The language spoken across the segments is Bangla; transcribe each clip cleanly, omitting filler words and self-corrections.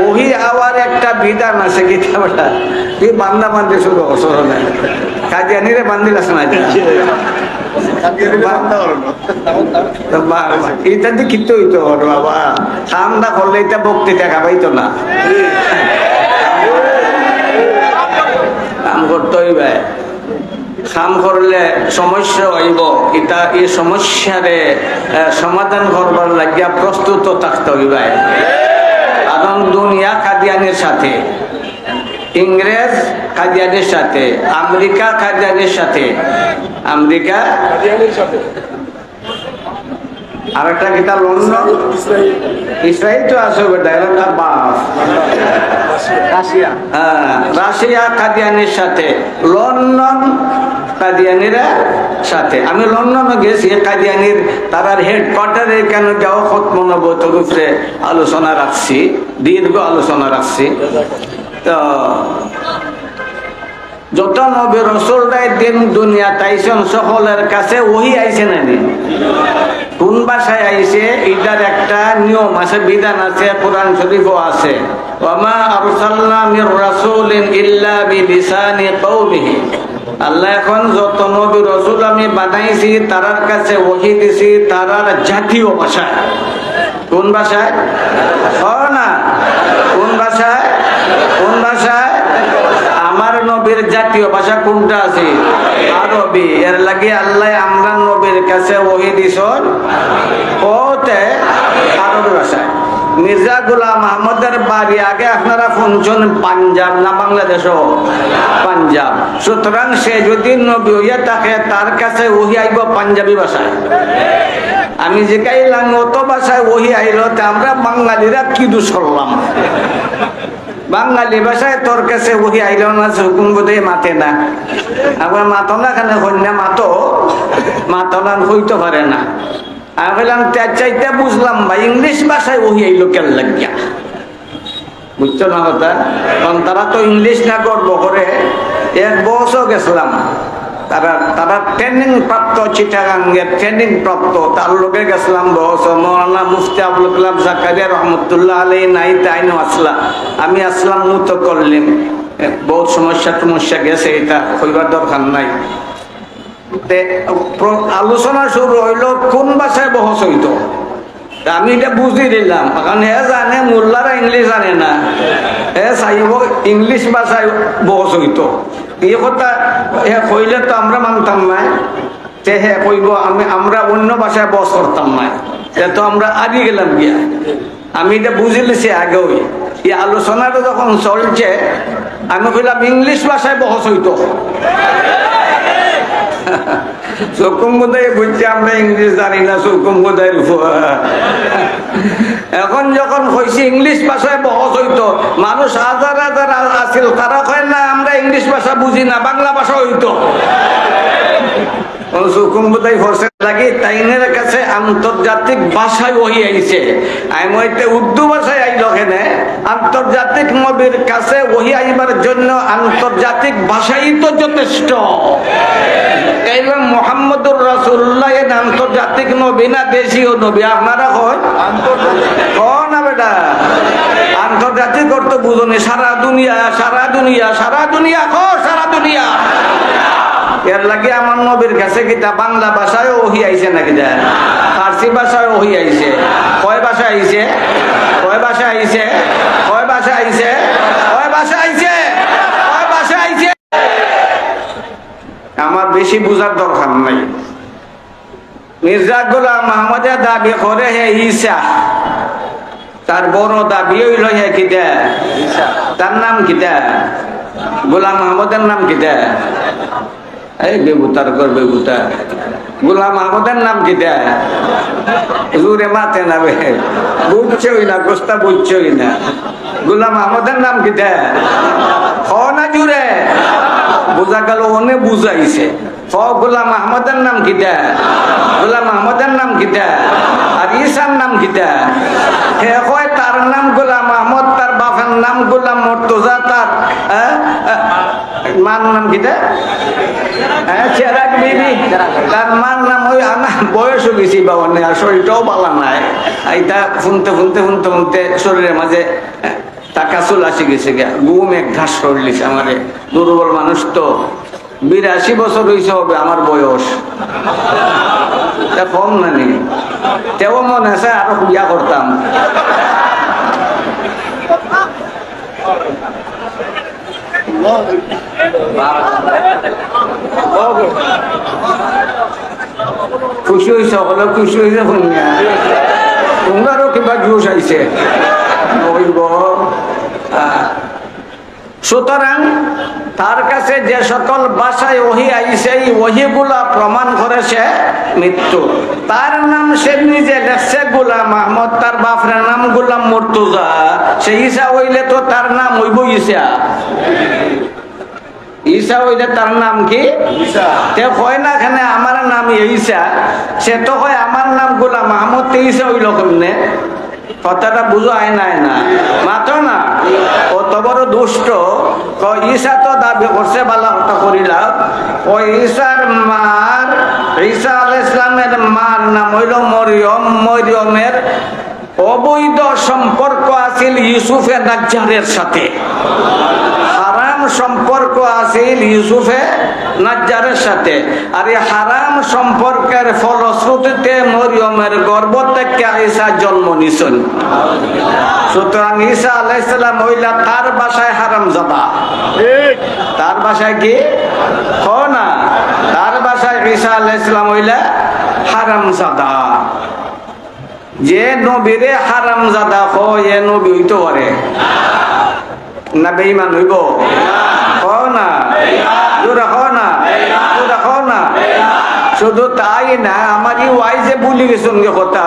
ওহি আওয়ার একটা বিধান আছে কিতাবটা তুই বান্দা বান্ধে শুরু অসর নাই কাদিয়ানিরে বান্দিলাস না এটা দিয়ে কিতো হইতো বাবা ঠান্ডা করলে এটা বক্তৃতা খাবাইতো না কাম করতে হইবে কাম করলে সমস্যা হইব এটা এই সমস্যারে সমাধান করবার লাগিয়া প্রস্তুত থাকতে হইবে কারণ দুনিয়া কাদিয়ানির সাথে ইংরেজ কাদিয়ানির সাথে আমেরিকা কাদিয়ানির সাথে আমেরিকা আর একটা কিতা লন্ডন ইসরায়েল তো আছে বেটা এলাকা বাপ রাশিয়া রাশিয়া কাদিয়ানির সাথে লন্ডন কাদিয়ানিরা সাথে আমি লন্ডনে গেছি কাদিয়ানির তারার হেডকোয়ার্টারে কেন যাও খতম নবুয়তের উপরে আলোচনা রাখছি দীর্ঘ আলোচনা রাখছি তো যত নবী রাসূলরাই দিন দুনিয়া তাইছেন সকলের কাছে ওহি আইছে না কোন ভাষায় আইছে এটার একটা নিয়ম আছে বিধান আছে কোরআন শরীফও আছে ওয়ামা আরসালনা মির রাসূলিন ইল্লা বিলিসানি কওমিহি আল্লাহ এখন যত নবী রাসূল আমি বানাইছি তারার কাছে ওহি দিছি তারার জাতীয় ভাষায় কোন ভাষায় না কোন ভাষায় কোন ভাষায় আমার নবীর জাতীয় ভাষা কোনটা আছে আরবি এর লাগি আল্লাহ আমরা নবীর কাছে ওহি দিছেন ওতে আরবি ভাষায় মির্জা গোলাম আহমদের বাড়ি আগে আপনারা শুনছেন পাঞ্জাব না বাংলাদেশও পাঞ্জাব সুতরাং সে যদি নবী হইয়া থাকে তার কাছে ওহি আইব পাঞ্জাবি ভাষায় আমি যে কাইলাম অত ভাষায় ওহি আইল আমরা বাঙালিরা কি দোষ করলাম বাঙালি ভাষায় তোর কাছে ওহি আইল না হুকুম বোধে মাতে না আবার মাতো না কেন কন্যা মাতো না হইতে পারে না আমি বললাম তার চাইতে বুঝলাম ভাই ইংলিশ ভাষায় ওহি আইল কেন লাগিয়া বুঝছো না কথা কারণ তারা তো ইংলিশ না গর্ব করে এক বছর গেছিলাম তারা ট্রেনিং প্রাপ্ত চিটাগাঙ্গের ট্রেনিং প্রাপ্ত তার লোকে গেছিলাম মৌলানা মুফতি আবুল কালাম জাকারিয়া রহমতুল্লাহ আলাই নাই তাইনো আসলা আমি আসলাম মুত করলিম বহুত সমস্যা গেছে এটা হইবার দরকার নাই আলোচনা শুরু হইল কোন ভাষায় বহস হইতো আমি এটা বুঝি দিলাম কারণ হে জানে মোল্লারা ইংলিশ জানে না হে চাইব ইংলিশ ভাষায় বহস হইতো এই কথা হে কইলে তো আমরা মানতাম না তে হে কইব আমরা অন্য ভাষায় বস করতাম না তো আমরা আগে গেলাম গিয়া আমি এটা বুঝে লিছি আগেও এই আলোচনাটা যখন চলছে আমি কইলাম ইংলিশ ভাষায় বহস হইতো চকুম বোধহয় বুঝছে আমরা ইংলিশ জানি না চকুম বোধহয় এখন যখন হয়েছে ইংলিশ ভাষায় বহস হইতো মানুষ হাজার হাজার আছিল তারা কয় না আমরা ইংলিশ ভাষা বুঝি না বাংলা ভাষা হইতো তাইনের কাছে আন্তর্জাতিক ভাষায় ওহি আইছে আমি উর্দু ভাষায় আইল কেনে আন্তর্জাতিক নবীর কাছে ওহি আইবার জন্য আন্তর্জাতিক ভাষাই তো যথেষ্ট মোহাম্মদুর রাসূলুল্লাহ আন্তর্জাতিক নবী না দেশীয় নবী আপনারা কয় না বেটা আন্তর্জাতিক অর্থ বুঝনি সারা দুনিয়া সারা দুনিয়া সারা দুনিয়া সারা দুনিয়া এর লাগে আমার নবীর কাছে কিতা বাংলা ভাষায় ওহি আইছে নাকি যায় ফার্সি ভাষায় ওহি আইছে কয় ভাষা আইছে কয় ভাষা আইছে কয় ভাষা আইছে কয় ভাষা আইছে কয় ভাষা আইছে আমার বেশি বুঝার দরকার নাই মির্জা গোলাম আহমদের দাবি করে হে ঈসা তার বড় দাবি হইল হে কিতা তার নাম কিতা গোলাম আহমদের নাম কিতা এই বেবুতার কর বেবুতা গোলাম আহমদের নাম কিতা জুরে মাতে না বে বুঝছই না গোস্তা বুঝছই না গোলাম আহমদের নাম কিতা না জুরে বুঝা গেল অনেক বুঝাইছে গোলাম আহমদের নাম কিতা গোলাম আহমদের নাম কিতা আর ঈসার নাম কিতা হে কয় তার নাম গোলাম আহমদ তার বাপের নাম গোলাম মুর্তজা তার মার নাম কিতা চেরাগ বিবি তার মার নাম ওই বয়স গেছি বাবা আর শরীরটাও ভালো নাই এইটা শুনতে শুনতে শুনতে শুনতে শরীরের মাঝে টাকা চুল আসি গেছে গা, ঘুম এক ঘাস করলিস আমারে, দুর্বল মানুষ তো, 82 বছর হয়েছে হবে আমার বয়স, কম নানি, তেও মনে আছে আরো বিয়া করতাম। খুশি হয়েছে, হলো খুশি হয়েছে, তোমারও কিবা জুস আইছে। সুতরাং তার কাছে যে সকল ভাষায় ওহি আইছে, এই ওহিগুলা প্রমাণ করেছে মৃত্যু। তার নাম সে নিজে লেখছে গোলাম আহমদ, তার বাপের নাম গোলাম মুর্তজা। সে ঈসা হইলে তো তার নাম হইব ঈসা, ঈসা হইলে তার নাম কি? তে কয় না এখানে আমার নাম ঈসা, সে তো কয় আমার নাম গোলাম আহমদ, ঈসা হইল কেমনে? কথাটা বুঝো আয় না মাত্র না, অত বড় দুষ্ট। ঈসা তো দাবি করছে, বালা কথা করিলাম, ওই ঈসার মার, ঈসা আলাইহিস সালামের মার নাম হইল মরিয়ম। মরিয়মের অবৈধ সম্পর্ক আছিল ইউসুফে নাজ্জারের সাথে, হারাম সম্পর্ক আছিল ইউসুফে নাজ্জারের সাথে। আর এই হারাম সম্পর্কের ফলশ্রুতিতে মরিয়মের গর্ভ থেকে ঈসা জন্ম নিছেন। সুতরাং ঈসা আলাইহিস সালাম হইলা তার ভাষায় হারামজাদা। তার ভাষায় কি না, তার ভাষায় ঈসা আলাইহিস সালাম হইলা হারামজাদা। যে নবীরে হারামজাদা হয়, এ নবী হইতে পারে না? বেঈমান হইব না? শুধু তাই না, আমার ওয়াই যে ভুলি গেছেন কথা,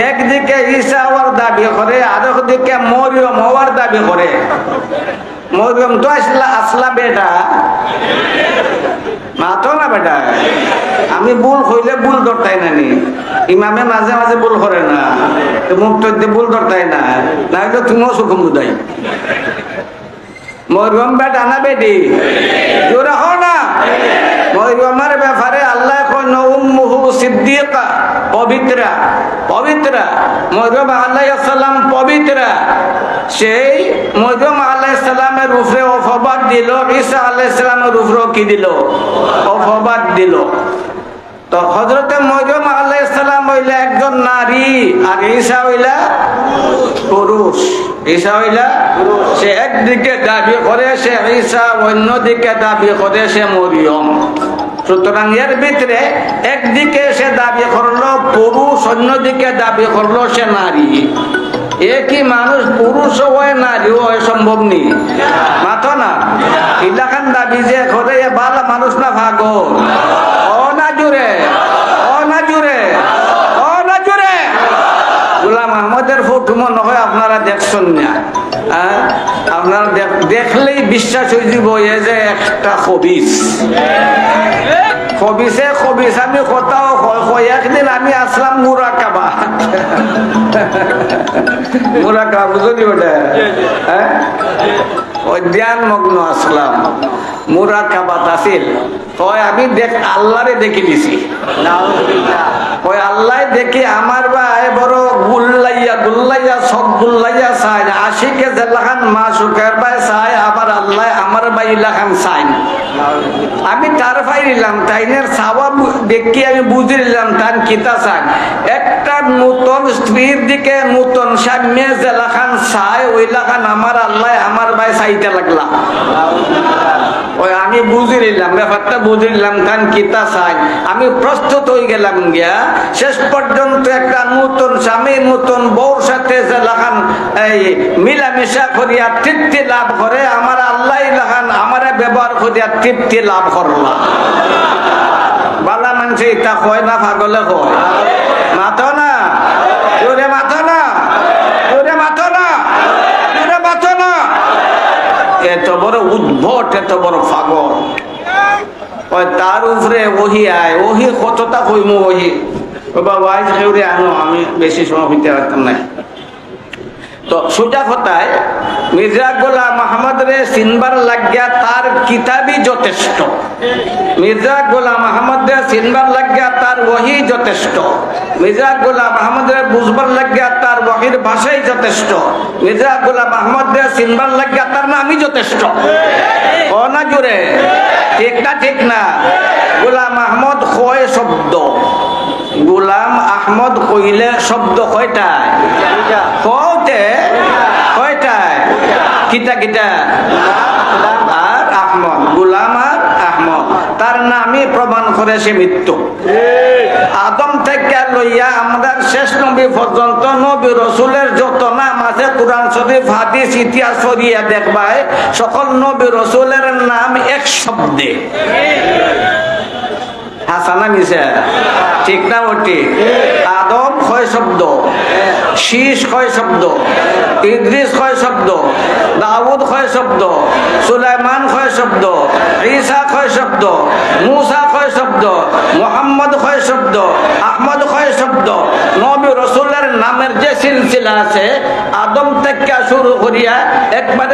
একদিকে ঈসা হওয়ার দাবি করে, আর একদিকে মরিয়ম হওয়ার দাবি করে। মরিয়ম তো আসলা বেটা, মাতো না বেটা। আমি ভুল হইলে ভুল ধরতাই নানি, ইমামে মাঝে মাঝে ভুল করে না, মুক্ত ভুল ধরতাই না, না হইলে তুমিও সুখম বুঝাই। মরিয়ম বেটা না বেটি? জোরে হও না। মরিয়মের ব্যাপারে আল্লাহ কয় উম্মুহু সিদ্দিকা, পবিত্রা, পবিত্রা। মরিয়ম আলাইহিস সালাম পবিত্রা। সেই মরিয়ম আলাইহিস সালামের উপরে অপবাদ দিল, ঈসা আলাইহিস সালামের উপরে কি দিল? অপবাদ দিল। তো হযরতে মরিয়ম আলাইহিস সালাম হইলা একজন নারী, আর ঈসা হইলা পুরুষ। ঈসা হইলা সে একদিকে দাবি করে সে ঈসা, অন্যদিকে দাবি করে সে মরিয়ম। সুতরাং এর ভিতরে একদিকে সে দাবি করলো পুরুষ, অন্যদিকে দাবি করলো সে নারী। একই মানুষ পুরুষ হয় নারী হয়, সম্ভব নেই, মাথো না। ইলাকান দাবি যে করে বালা মানুষ না ভাগো, ও না জুড়ে, ও না জুড়ে, ও না জুড়ে। গোলাম আহমদের ফটো মনে হয় আপনারা দেখছেন না, আপনারা দেখলেই বিশ্বাস হয়ে যাব এ যে একটা খবিস। খবিসে খবিস আমি কোথাও একদিন আমি আসলাম মুরাকাবা, মুরাকাবা বুঝলি ওটা? হ্যাঁ, ওই ধ্যান মগ্ন আসলাম, মুরাকাবাত আসিল। কয় আমি আল্লাহরে দেখে দিছি, ওই আল্লাহ দেখি আমার ভাই বড় গুল্লাইয়া গুল্লাইয়া সব গুল্লাইয়া চাই, আশিকে জেলাখান মা সুখের ভাই চাই, আবার আল্লাহ আমার ভাই লাখান চাই। আমি তার ভাই নিলাম, তাইনের চাওয়া দেখি আমি বুঝে নিলাম তার কিতা চাই। একটা নতুন স্ত্রীর দিকে নতুন স্বামী জেলাখান চাই, ওই লাখান আমার আল্লাহ আমার ভাই চাইতে লাগলাম। ওই আমি বুঝে নিলাম ব্যাপারটা, বুঝে নিলাম তার কিতা চাই। আমি প্রস্তুত হয়ে গেলাম গিয়া, শেষ পর্যন্ত একটা নতুন স্বামী নতুন বউর সাথে জেলাখান এই মিলামিশা করিয়া তৃপ্তি লাভ করে, আমার আল্লাহ লাখান আমার ব্যবহার করিয়া তৃপ্তি লাভ করলাম। বালা মানুষ এটা কয় না, পাগলে কয়? মাথো না জোরে, মাথো না জোরে, মাথো না জোরে, মাথো না। এত বড় উদ্ভট, এত বড় পাগল। তার উপরে ওহি আয়, ওহি কতটা কইমু ওহি বাবা কেউরে আনো, আমি বেশি সময় হইতে পারতাম না। তো সোজা কথায় মির্জা গোলাম আহমদ আহমদরে চিনবার লাগিয়া তার কিতাবই যথেষ্ট, মির্জা গোলাম আহমদরে চিনবার লাগিয়া তার ওহী যথেষ্ট, মির্জা গোলাম আহমদরে বুঝবার লাগিয়া তার ওহীর ভাষাই যথেষ্ট, মির্জা গোলাম আহমদরে চিনবার লাগিয়া তার নামই যথেষ্ট। ও না জুড়ে ঠিক না? ঠিক না? গোলাম আহমদ কয় শব্দ, গোলাম আহমদ কইলে শব্দ কয়টায়? কয়তে? কয়টায়? কিতা কিতা? আর আহমদ, গোলাম আর আহমদ, তার নামই প্রমাণ করে সে মৃত্যু। আদম থেকে লইয়া আমাদের শেষ নবী পর্যন্ত নবী রসুলের যত নাম আছে কুরআন শরীফ হাদিস ইতিহাস পড়িয়া দেখবায় সকল নবী রসুলের নাম এক শব্দে। হাসানা মিশা ঠিক না? ওটি আদম কয় শব্দ, শীষ কয় শব্দ, ইদ্রিস কয় শব্দ, দাউদ কয় শব্দ, সুলাইমান কয় শব্দ, ঈসা কয় শব্দ, মুসা কয় শব্দ, মুহাম্মদ কয় শব্দ, আহমদ কয় শব্দ। নবী রসুলের নামের যে সিলসিলা আছে আদম থেকে শুরু করিয়া একবার